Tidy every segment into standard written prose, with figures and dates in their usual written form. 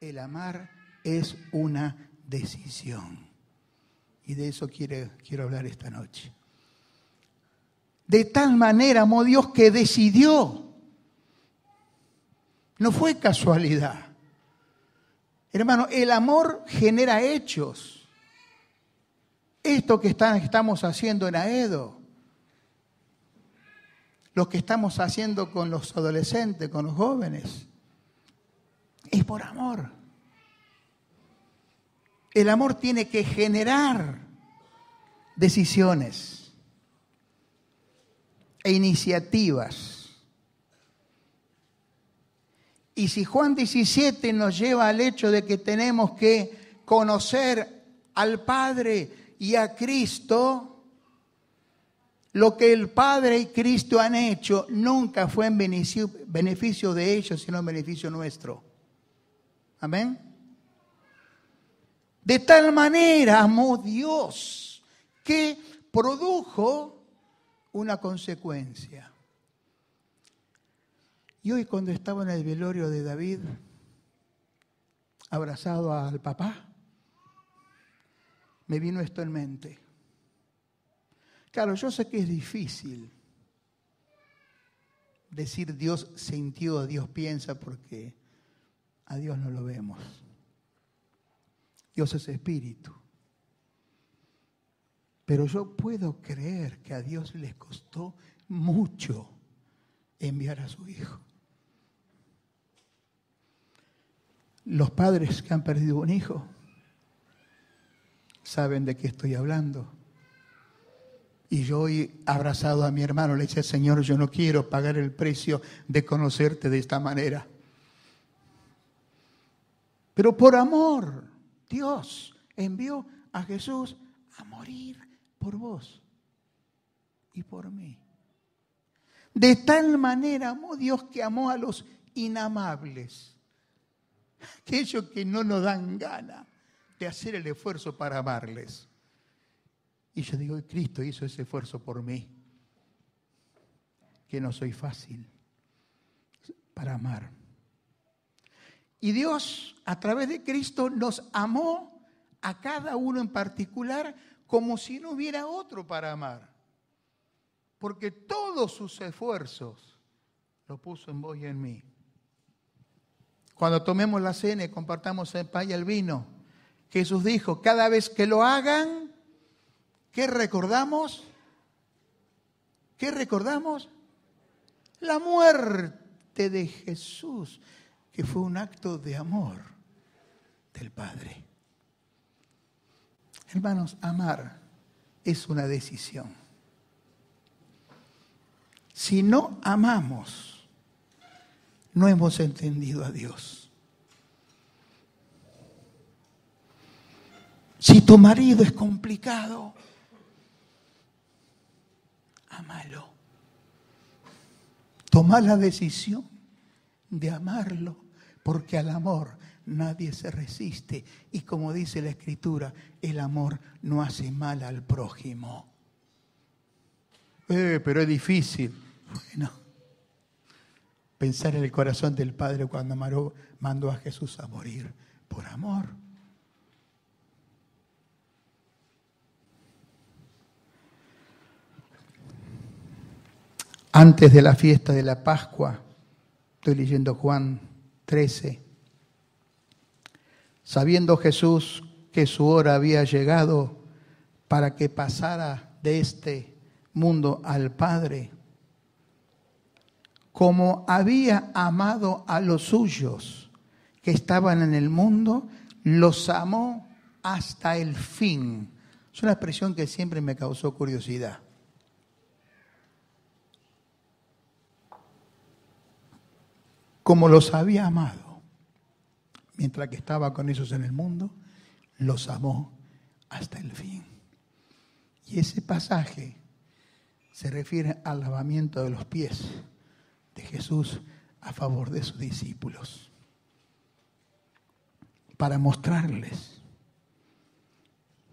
el amar es una decisión. Y de eso quiero hablar esta noche. De tal manera amó Dios que decidió. No fue casualidad. Hermano, el amor genera hechos. Esto que estamos haciendo en Aedo, lo que estamos haciendo con los adolescentes, con los jóvenes, es por amor. El amor tiene que generar decisiones e iniciativas. Y si Juan 17 nos lleva al hecho de que tenemos que conocer al Padre y a Cristo, lo que el Padre y Cristo han hecho nunca fue en beneficio de ellos, sino en beneficio nuestro. Amén. De tal manera amó Dios que produjo una consecuencia. Y hoy, cuando estaba en el velorio de David, abrazado al papá, me vino esto en mente. Claro, yo sé que es difícil decir Dios sintió, Dios piensa, porque a Dios no lo vemos. Dios es espíritu. Pero yo puedo creer que a Dios les costó mucho enviar a su Hijo. Los padres que han perdido un hijo saben de qué estoy hablando. Y yo hoy, abrazado a mi hermano, le decía: Señor, yo no quiero pagar el precio de conocerte de esta manera. Pero por amor, Dios envió a Jesús a morir por vos y por mí. De tal manera amó Dios que amó a los inamables, aquellos que no nos dan gana de hacer el esfuerzo para amarles. Y yo digo, Cristo hizo ese esfuerzo por mí, que no soy fácil para amar. Y Dios, a través de Cristo, nos amó a cada uno en particular como si no hubiera otro para amar. Porque todos sus esfuerzos los puso en vos y en mí. Cuando tomemos la cena y compartamos el pan y el vino, Jesús dijo: cada vez que lo hagan, ¿qué recordamos? ¿Qué recordamos? La muerte de Jesús, que fue un acto de amor del Padre. Hermanos, amar es una decisión. Si no amamos, no hemos entendido a Dios. Si tu marido es complicado, ámalo. Toma la decisión de amarlo, porque al amor nadie se resiste. Y como dice la Escritura, el amor no hace mal al prójimo. Pero es difícil. Bueno, pensar en el corazón del Padre cuando mandó a Jesús a morir por amor. Antes de la fiesta de la Pascua, estoy leyendo Juan 13, sabiendo Jesús que su hora había llegado para que pasara de este mundo al Padre, como había amado a los suyos que estaban en el mundo, los amó hasta el fin. Es una expresión que siempre me causó curiosidad. Como los había amado mientras que estaba con ellos en el mundo, los amó hasta el fin. Y ese pasaje se refiere al lavamiento de los pies de Jesús a favor de sus discípulos, para mostrarles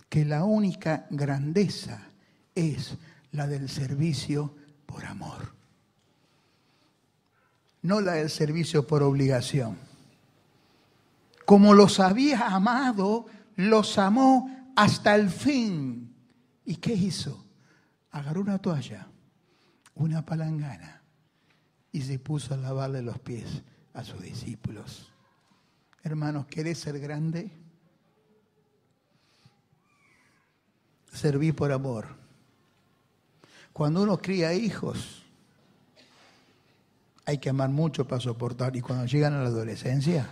que la única grandeza es la del servicio por amor, no la del servicio por obligación. como los había amado, los amó hasta el fin. ¿Y qué hizo? Agarró una toalla, una palangana, y se puso a lavarle los pies a sus discípulos. Hermanos, ¿querés ser grande? Serví por amor. Cuando uno cría hijos, hay que amar mucho para soportar. Y cuando llegan a la adolescencia,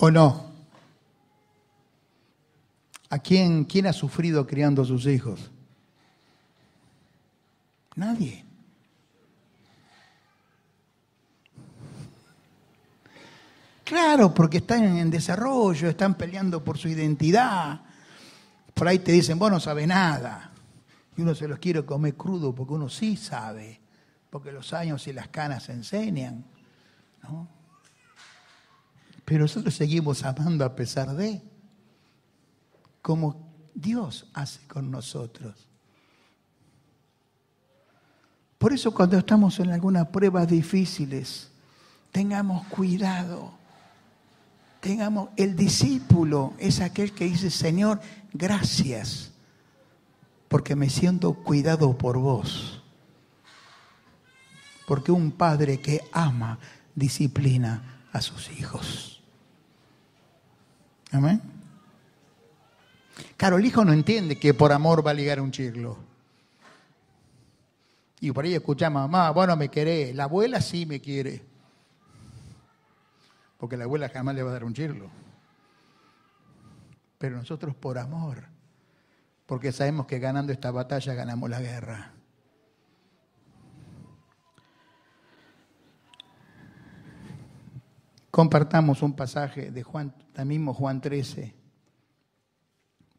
¿o no? ¿A quién ha sufrido criando a sus hijos? Nadie. Claro, porque están en desarrollo, están peleando por su identidad. Por ahí te dicen, vos no sabés nada. Y uno se los quiere comer crudo porque uno sí sabe. Porque los años y las canas enseñan, ¿no? Pero nosotros seguimos amando a pesar de, como Dios hace con nosotros. Por eso cuando estamos en algunas pruebas difíciles, tengamos cuidado. El discípulo es aquel que dice, Señor, gracias, porque me siento cuidado por vos. Porque un padre que ama, disciplina a sus hijos. Amén. Claro, el hijo no entiende que por amor va a ligar un chirlo. Y por ahí escucha, mamá, vos no me querés. La abuela sí me quiere. Porque la abuela jamás le va a dar un chirlo. Pero nosotros por amor. Porque sabemos que ganando esta batalla ganamos la guerra. Compartamos un pasaje de Juan, también mismo Juan 13,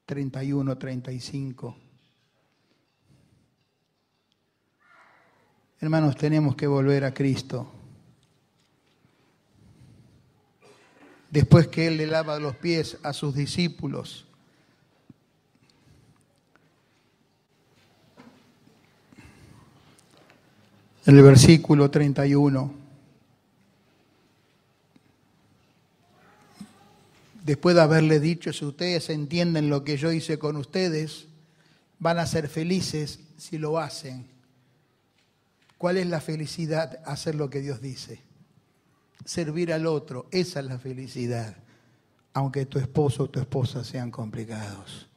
31, 35. Hermanos, tenemos que volver a Cristo. Después que Él le lava los pies a sus discípulos, en el versículo 31, después de haberle dicho, si ustedes entienden lo que yo hice con ustedes, van a ser felices si lo hacen. ¿Cuál es la felicidad? Hacer lo que Dios dice. Servir al otro, esa es la felicidad. Aunque tu esposo o tu esposa sean complicados.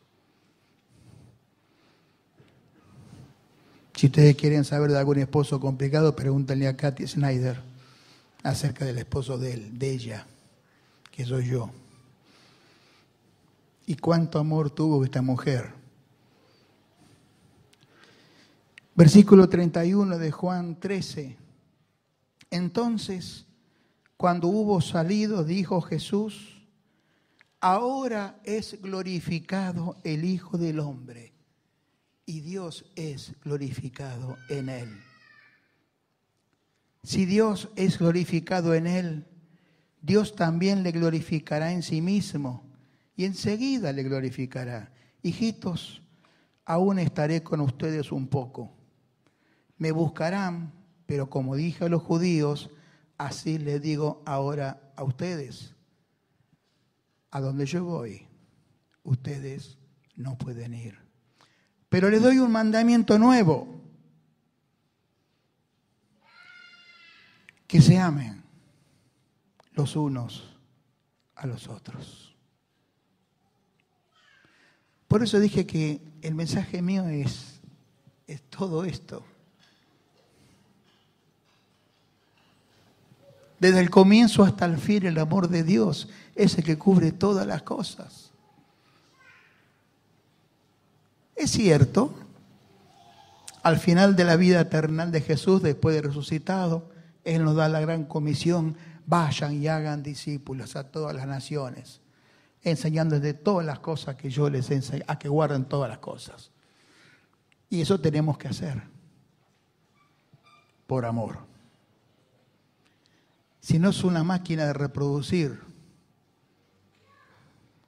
Si ustedes quieren saber de algún esposo complicado, pregúntenle a Katy Snyder acerca del esposo de él, de ella, que soy yo. Y cuánto amor tuvo esta mujer. Versículo 31 de Juan 13. Entonces, cuando hubo salido, dijo Jesús, ahora es glorificado el Hijo del Hombre y Dios es glorificado en él. Si Dios es glorificado en él, Dios también le glorificará en sí mismo y enseguida le glorificará. Hijitos, aún estaré con ustedes un poco. Me buscarán, pero como dije a los judíos, así les digo ahora a ustedes. A donde yo voy, ustedes no pueden ir. Pero les doy un mandamiento nuevo. Que se amen los unos a los otros. Por eso dije que el mensaje mío es todo esto. Desde el comienzo hasta el fin, el amor de Dios es el que cubre todas las cosas. Es cierto, al final de la vida eterna de Jesús, después de resucitado, Él nos da la gran comisión, vayan y hagan discípulos a todas las naciones, enseñándoles de todas las cosas que yo les enseño, a que guarden todas las cosas. Y eso tenemos que hacer, por amor. Si no es una máquina de reproducir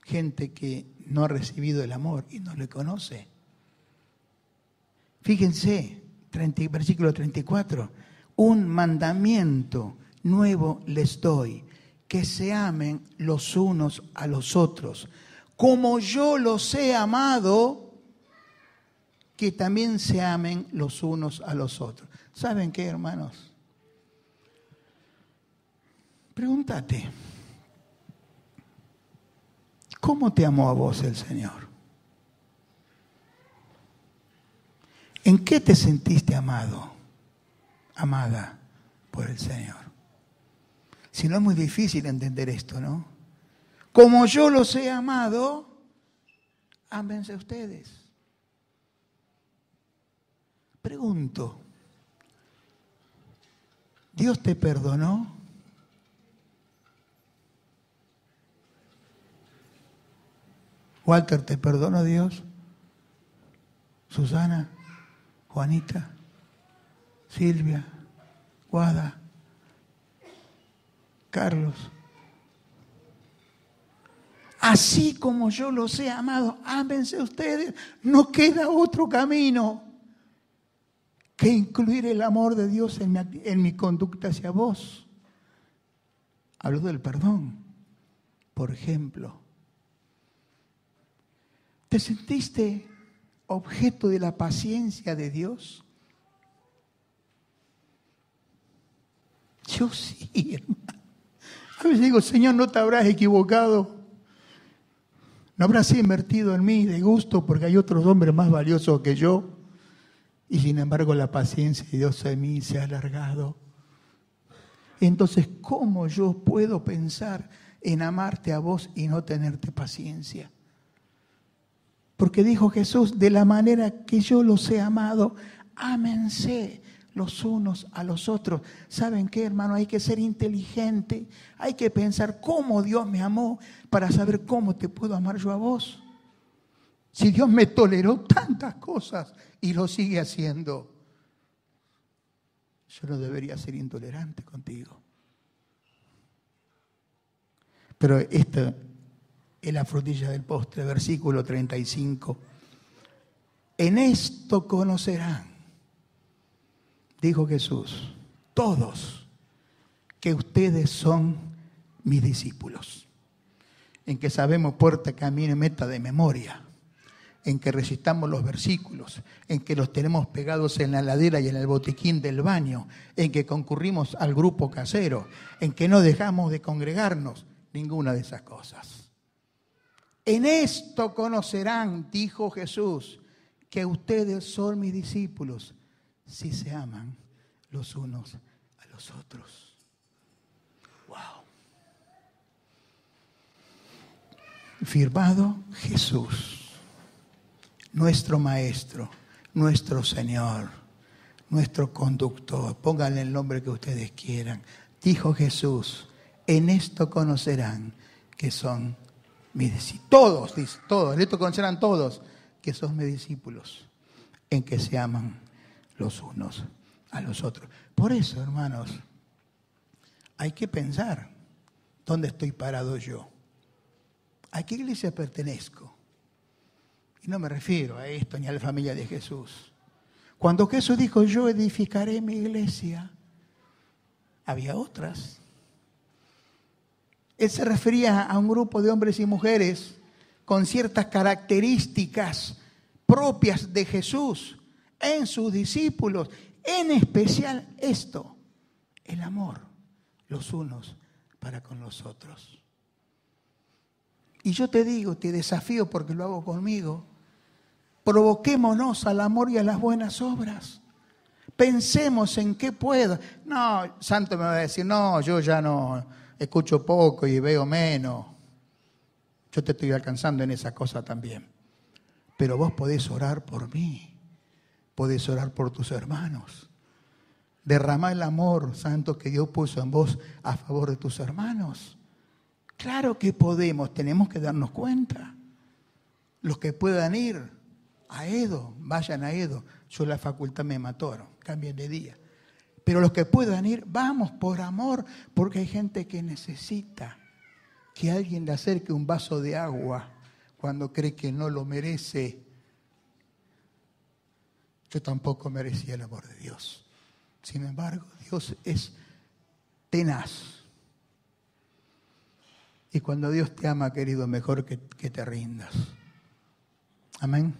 gente que no ha recibido el amor y no le conoce. Fíjense, versículo 34, un mandamiento nuevo les doy, que se amen los unos a los otros. Como yo los he amado, que también se amen los unos a los otros. ¿Saben qué, hermanos? Pregúntate, ¿cómo te amó a vos el Señor? ¿En qué te sentiste amado, amada por el Señor? Si no, es muy difícil entender esto, ¿no? Como yo los he amado, ámense ustedes. Pregunto, ¿Dios te perdonó? Walter, ¿te perdonó Dios? Susana, Juanita, Silvia, Guada, Carlos. Así como yo los he amado, ámense ustedes. No queda otro camino que incluir el amor de Dios en mi conducta hacia vos. Hablo del perdón, por ejemplo. ¿Te sentiste objeto de la paciencia de Dios? Yo sí, hermano. A veces digo, Señor, no te habrás equivocado. No habrás invertido en mí de gusto porque hay otros hombres más valiosos que yo. Y sin embargo la paciencia de Dios en mí se ha alargado. Entonces, ¿cómo yo puedo pensar en amarte a vos y no tenerte paciencia? Porque dijo Jesús, de la manera que yo los he amado, ámense los unos a los otros. ¿Saben qué, hermano? Hay que ser inteligente. Hay que pensar cómo Dios me amó para saber cómo te puedo amar yo a vos. Si Dios me toleró tantas cosas y lo sigue haciendo, yo no debería ser intolerante contigo. Pero esta es la frutilla del postre, versículo 35. En esto conocerán, dijo Jesús, todos, que ustedes son mis discípulos. En que sabemos puerta, camino y meta de memoria. En que recitamos los versículos, en que los tenemos pegados en la ladera y en el botiquín del baño, en que concurrimos al grupo casero, en que no dejamos de congregarnos, ninguna de esas cosas. En esto conocerán, dijo Jesús, que ustedes son mis discípulos, si se aman los unos a los otros. Wow. Firmado Jesús. Nuestro Maestro, nuestro Señor, nuestro conductor, pónganle el nombre que ustedes quieran. Dijo Jesús, en esto conocerán que son mis discípulos. Todos, dice, todos, en esto conocerán todos que son mis discípulos, en que se aman los unos a los otros. Por eso, hermanos, hay que pensar, ¿dónde estoy parado yo? ¿A qué iglesia pertenezco? Y no me refiero a esto ni a la familia de Jesús. Cuando Jesús dijo, yo edificaré mi iglesia, había otras. Él se refería a un grupo de hombres y mujeres con ciertas características propias de Jesús en sus discípulos. En especial esto, el amor los unos para con los otros. Y yo te digo, te desafío porque lo hago conmigo, provoquémonos al amor y a las buenas obras. Pensemos en qué puedo. No, Santo me va a decir, no, yo ya no escucho poco y veo menos. Yo te estoy alcanzando en esa cosa también. Pero vos podés orar por mí, podés orar por tus hermanos. Derramá el amor, Santo, que Dios puso en vos a favor de tus hermanos. Claro que podemos, tenemos que darnos cuenta. Los que puedan ir a Edo, vayan a Edo. Yo la facultad me mató, cambien de día. Pero los que puedan ir, vamos por amor, porque hay gente que necesita que alguien le acerque un vaso de agua cuando cree que no lo merece. Yo tampoco merecía el amor de Dios. Sin embargo, Dios es tenaz. Y cuando Dios te ama, querido, mejor que te rindas. Amén.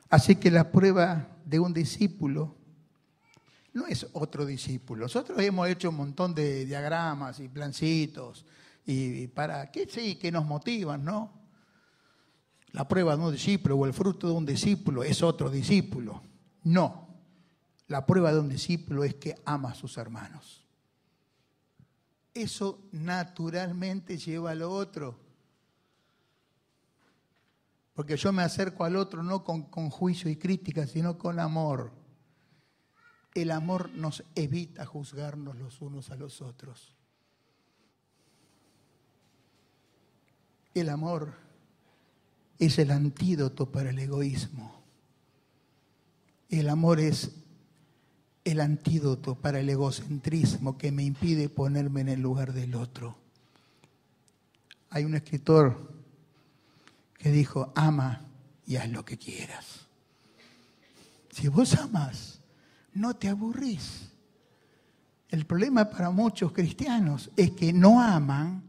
Así que la prueba de un discípulo no es otro discípulo. Nosotros hemos hecho un montón de diagramas y plancitos y para qué sí, que nos motivan, ¿no? La prueba de un discípulo o el fruto de un discípulo es otro discípulo. No. La prueba de un discípulo es que ama a sus hermanos. Eso naturalmente lleva a lo otro. Porque yo me acerco al otro no con juicio y crítica, sino con amor. El amor nos evita juzgarnos los unos a los otros. El amor es el antídoto para el egoísmo. El amor es el antídoto para el egocentrismo que me impide ponerme en el lugar del otro. Hay un escritor que dijo, ama y haz lo que quieras. Si vos amás, no te aburrís. El problema para muchos cristianos es que no aman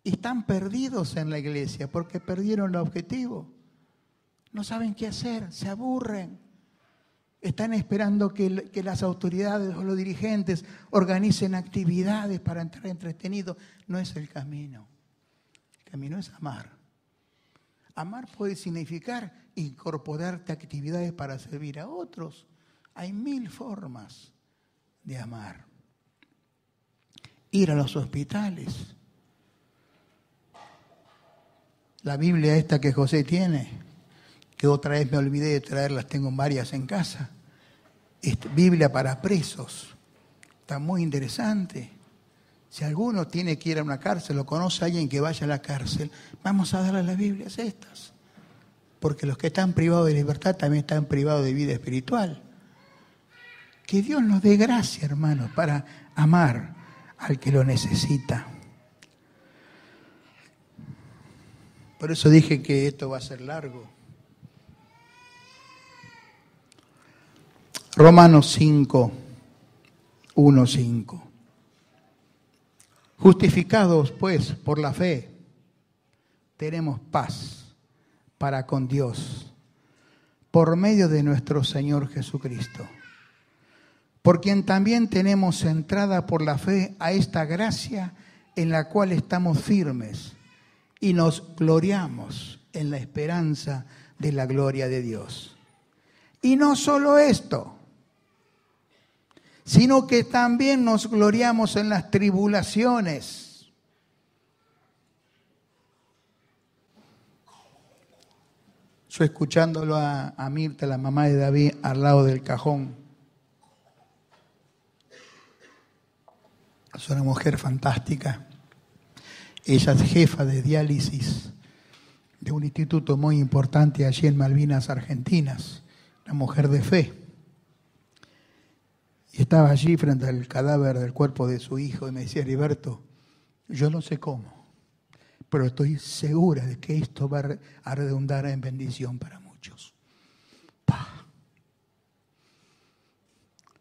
y están perdidos en la iglesia porque perdieron el objetivo. No saben qué hacer, se aburren. Están esperando que las autoridades o los dirigentes organicen actividades para entrar entretenidos. No es el camino. El camino es amar. Amar puede significar incorporarte a actividades para servir a otros. Hay 1000 formas de amar. Ir a los hospitales. La Biblia esta que José tiene, que otra vez me olvidé de traerlas, tengo varias en casa. Biblia para presos. Está muy interesante. Si alguno tiene que ir a una cárcel o conoce a alguien que vaya a la cárcel, vamos a darle las Biblias estas. Porque los que están privados de libertad también están privados de vida espiritual. Que Dios nos dé gracia, hermanos, para amar al que lo necesita. Por eso dije que esto va a ser largo. Romanos 5, 1, 5. Justificados, pues, por la fe, tenemos paz para con Dios, por medio de nuestro Señor Jesucristo, por quien también tenemos entrada por la fe a esta gracia en la cual estamos firmes y nos gloriamos en la esperanza de la gloria de Dios. Y no solo esto, sino que también nos gloriamos en las tribulaciones. Yo escuchándolo a Mirta, la mamá de David, al lado del cajón. Es una mujer fantástica. Ella es jefa de diálisis de un instituto muy importante allí en Malvinas, Argentinas. Una mujer de fe. Y estaba allí frente al cadáver del cuerpo de su hijo y me decía, Heriberto, yo no sé cómo, pero estoy segura de que esto va a redundar en bendición para muchos. ¡Pah!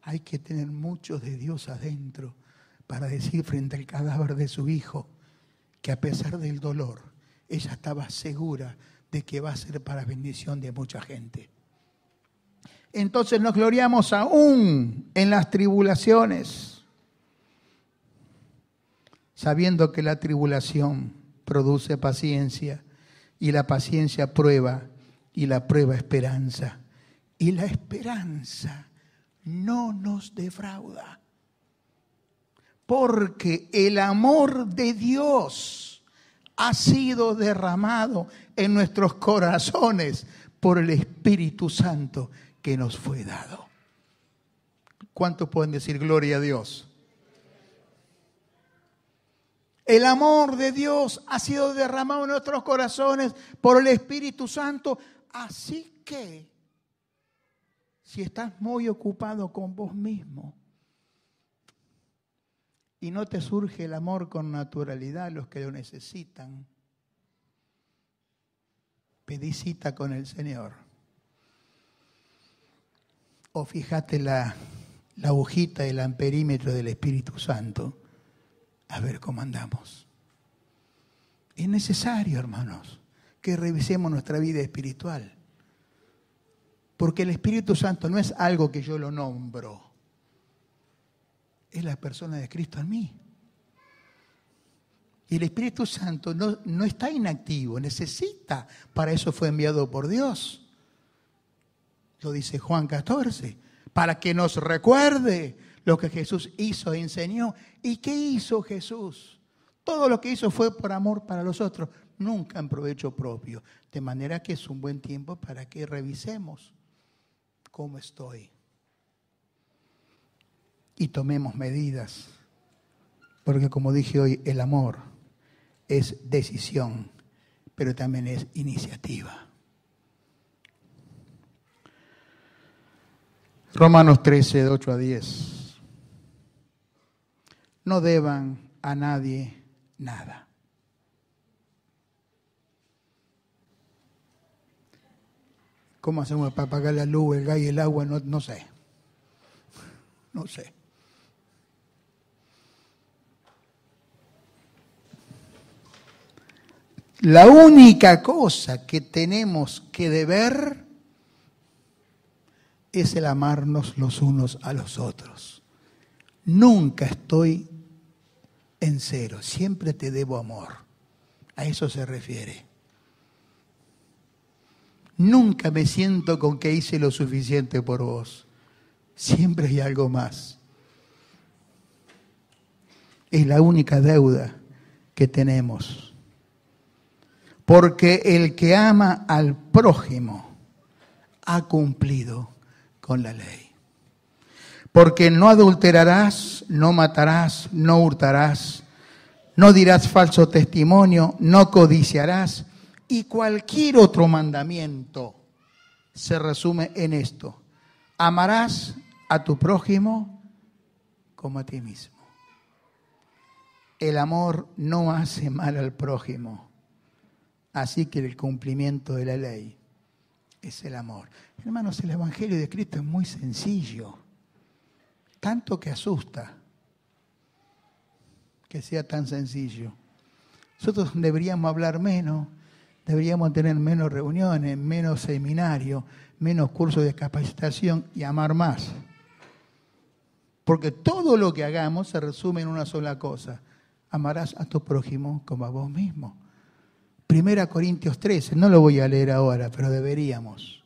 Hay que tener mucho de Dios adentro para decir frente al cadáver de su hijo que a pesar del dolor, ella estaba segura de que va a ser para bendición de mucha gente. Entonces nos gloriamos aún en las tribulaciones, sabiendo que la tribulación produce paciencia, y la paciencia prueba, y la prueba esperanza. Y la esperanza no nos defrauda, porque el amor de Dios ha sido derramado en nuestros corazones por el Espíritu Santo que nos fue dado. ¿Cuántos pueden decir gloria a Dios? El amor de Dios ha sido derramado en nuestros corazones por el Espíritu Santo. Así que, si estás muy ocupado con vos mismo y no te surge el amor con naturalidad, los que lo necesitan, pedí cita con el Señor. O fíjate la la agujita del amperímetro del Espíritu Santo, a ver cómo andamos. Es necesario, hermanos, que revisemos nuestra vida espiritual. Porque el Espíritu Santo no es algo que yo lo nombro. Es la persona de Cristo en mí. Y el Espíritu Santo no está inactivo, necesita. Para eso fue enviado por Dios. Lo dice Juan 14. Para que nos recuerde lo que Jesús hizo e enseñó. ¿Y qué hizo Jesús? Todo lo que hizo fue por amor para los otros, nunca en provecho propio. De manera que es un buen tiempo para que revisemos cómo estoy. Y tomemos medidas. Porque como dije hoy, el amor es decisión, pero también es iniciativa. Romanos 13, de 8 a 10. No deban a nadie nada. ¿Cómo hacemos para pagar la luz, el gas y el agua? No sé. No sé. La única cosa que tenemos que deber es el amarnos los unos a los otros. Nunca estoy en cero, siempre te debo amor. A eso se refiere. Nunca me siento con que hice lo suficiente por vos. Siempre hay algo más. Es la única deuda que tenemos. Porque el que ama al prójimo ha cumplido con la ley. Porque no adulterarás, no matarás, no hurtarás, no dirás falso testimonio, no codiciarás. Y cualquier otro mandamiento se resume en esto: amarás a tu prójimo como a ti mismo. El amor no hace mal al prójimo. Así que el cumplimiento de la ley es el amor. Hermanos, el Evangelio de Cristo es muy sencillo. Tanto que asusta que sea tan sencillo. Nosotros deberíamos hablar menos, deberíamos tener menos reuniones, menos seminarios, menos cursos de capacitación y amar más. Porque todo lo que hagamos se resume en una sola cosa: amarás a tu prójimo como a vos mismo. 1 Corintios 13, no lo voy a leer ahora, pero deberíamos,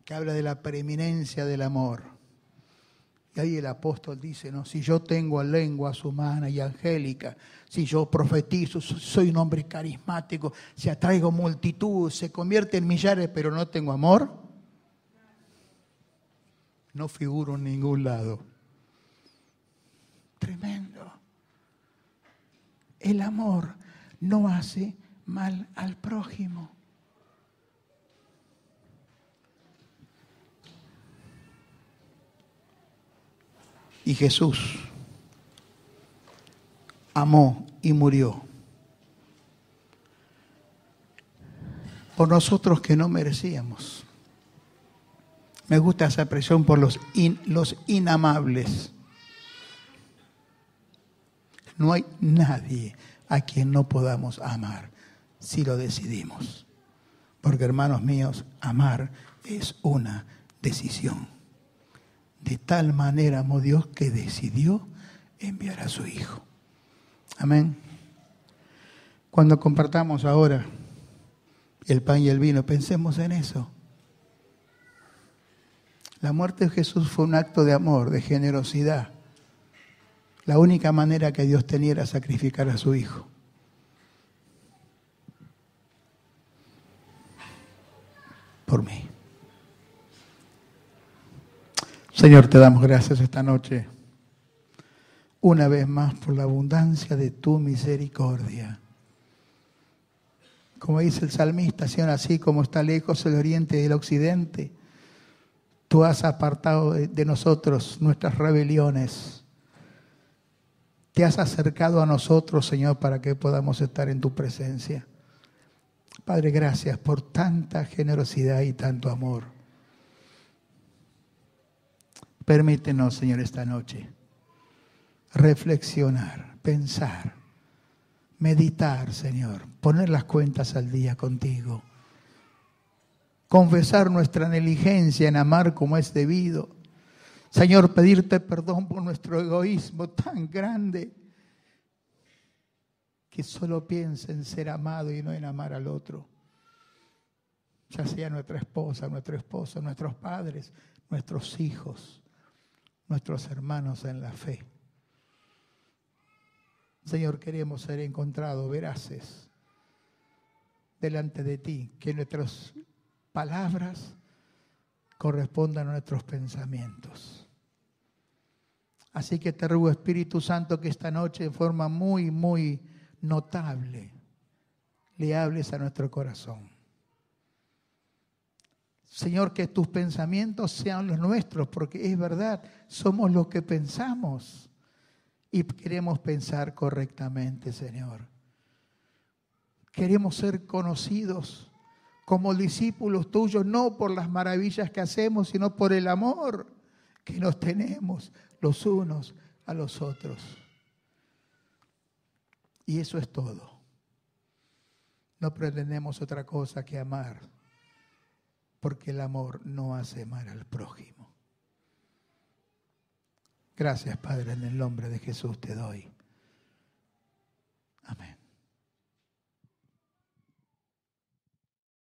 que habla de la preeminencia del amor. Y ahí el apóstol dice, ¿no? Si yo tengo lenguas humanas y angélicas, si yo profetizo, soy un hombre carismático, si atraigo multitud, se convierte en millares, pero no tengo amor, no figuro en ningún lado. Tremendo. El amor no hace mal al prójimo. Y Jesús amó y murió por nosotros que no merecíamos. Me gusta esa expresión por los inamables. No hay nadie a quien no podamos amar si lo decidimos. Porque, hermanos míos, amar es una decisión. De tal manera amó Dios que decidió enviar a su Hijo. Amén. Cuando compartamos ahora el pan y el vino, pensemos en eso. La muerte de Jesús fue un acto de amor, de generosidad. La única manera que Dios tenía era sacrificar a su Hijo. Por mí. Señor, te damos gracias esta noche, una vez más, por la abundancia de tu misericordia. Como dice el salmista, Señor, así como está lejos el oriente del occidente, tú has apartado de nosotros nuestras rebeliones. Te has acercado a nosotros, Señor, para que podamos estar en tu presencia. Padre, gracias por tanta generosidad y tanto amor. Permítenos, Señor, esta noche reflexionar, pensar, meditar, Señor, poner las cuentas al día contigo, confesar nuestra negligencia en amar como es debido. Señor, pedirte perdón por nuestro egoísmo tan grande que solo piensa en ser amado y no en amar al otro. Ya sea nuestra esposa, nuestro esposo, nuestros padres, nuestros hijos, nuestros hermanos en la fe. Señor, queremos ser encontrados veraces delante de ti, que nuestras palabras correspondan a nuestros pensamientos. Así que te ruego, Espíritu Santo, que esta noche de forma muy, muy notable le hables a nuestro corazón. Señor, que tus pensamientos sean los nuestros, porque es verdad, somos los que pensamos. Y queremos pensar correctamente, Señor. Queremos ser conocidos como discípulos tuyos, no por las maravillas que hacemos, sino por el amor que nos tenemos los unos a los otros. Y eso es todo. No pretendemos otra cosa que amar, porque el amor no hace mal al prójimo. Gracias, Padre, en el nombre de Jesús te doy.